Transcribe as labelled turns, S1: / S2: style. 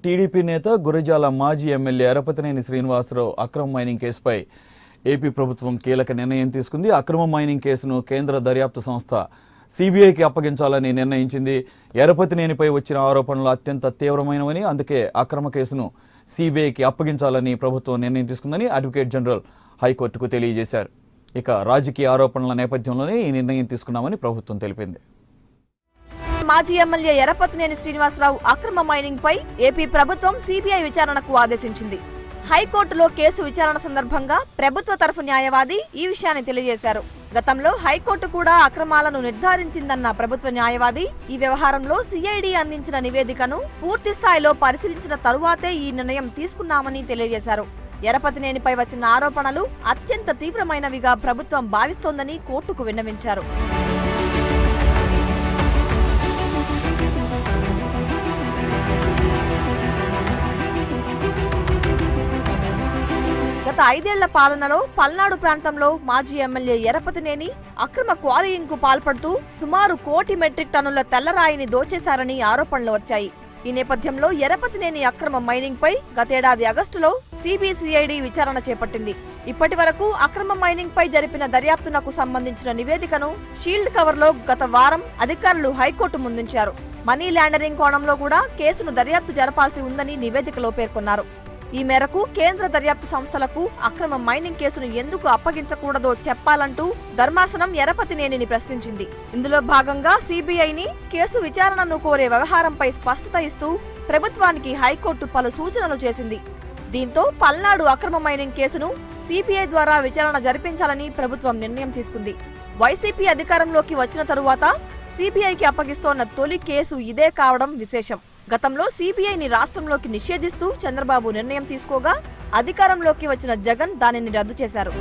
S1: TDP నేత గురజాల మాజీ MLA Yarapathineni Srinivasarao అక్రమ మైనింగ్ కేసుపై ఏపీ ప్రభుత్వం కీలక నిర్ణయం తీసుకుంది. అక్రమ మైనింగ్ కేసును కేంద్ర దర్యాప్తు సంస్థ సిబిఐకి అప్పగించాలని నిర్ణయించింది. ఎరపతినేనిపై వచ్చిన ఆరోపణలు అత్యంత తీవ్రమైనవని, అందుకే అక్రమ కేసును సిబిఐకి అప్పగించాలని ప్రభుత్వం నిర్ణయం తీసుకుందని అడ్వకేట్ జనరల్ హైకోర్టుకు తెలియజేశారు. ఇక రాజకీయ ఆరోపణల నేపథ్యంలోనే ఈ నిర్ణయం తీసుకున్నామని ప్రభుత్వం తెలిపింది.
S2: మాజీ ఎమ్మెల్యే ఎరపతినేని శ్రీనివాసరావు అక్రమ మైనింగ్ పై ఏపీ ప్రభుత్వం సిబిఐ విచారణకు ఆదేశించింది. హైకోర్టులో కేసు విచారణ సందర్భంగా ప్రభుత్వ తరఫు న్యాయవాది ఈ విషయాన్ని తెలియజేశారు. గతంలో హైకోర్టు కూడా అక్రమాలను నిర్ధారించిందన్న ప్రభుత్వ న్యాయవాది ఈ వ్యవహారంలో సిఐడి అందించిన నివేదికను పూర్తి స్థాయిలో పరిశీలించిన తరువాతే ఈ నిర్ణయం తీసుకున్నామని తెలియజేశారు. ఎరపతినేనిపై వచ్చిన ఆరోపణలు అత్యంత తీవ్రమైనవిగా ప్రభుత్వం భావిస్తోందని కోర్టుకు విన్నవించారు. గత 5 ఏళ్ల పాలనలో పల్నాడు ప్రాంతంలో మాజీ ఎమ్మెల్యే ఎరపతినేని అక్రమ క్వారీయింగ్ కు పాల్పడుతూ సుమారు 1 కోటి మెట్రిక్ టన్నుల తెల్లరాయిని దోచేశారని ఆరోపణలు వచ్చాయి. ఈ నేపథ్యంలో ఎరపతినేని అక్రమ మైనింగ్ పై గతేడాది ఆగస్టులో సిబిసిఐడి విచారణ చేపట్టింది. ఇప్పటి వరకు అక్రమ మైనింగ్ పై జరిపిన దర్యాప్తునకు సంబంధించిన నివేదికను షీల్డ్ కవర్ లో గత వారం అధికారులు హైకోర్టు ముందుంచారు. మనీ లాండరింగ్ కోణంలో కూడా కేసును దర్యాప్తు జరపాల్సి ఉందని నివేదికలో పేర్కొన్నారు. ఈ మేరకు కేంద్ర దర్యాప్తు సంస్థలకు అక్రమ మైనింగ్ కేసును ఎందుకు అప్పగించకూడదో చెప్పాలంటూ ధర్మాసనం ఎరపతినేనిని ప్రశ్నించింది. ఇందులో భాగంగా సిబిఐని కేసు విచారణను కోరే వ్యవహారంపై స్పష్టత ఇస్తూ ప్రభుత్వానికి హైకోర్టు పలు సూచనలు చేసింది. దీంతో పల్నాడు అక్రమ మైనింగ్ కేసును సిబిఐ ద్వారా విచారణ జరిపించాలని ప్రభుత్వం నిర్ణయం తీసుకుంది. వైసీపీ అధికారంలోకి వచ్చిన తరువాత సిబిఐకి అప్పగిస్తోన్న తొలి కేసు ఇదే కావడం విశేషం. గతంలో సిబిఐని రాష్ట్రంలోకి నిషేధిస్తూ చంద్రబాబు నిర్ణయం తీసుకోగా అధికారంలోకి వచ్చిన జగన్ దానిని రద్దు చేశారు.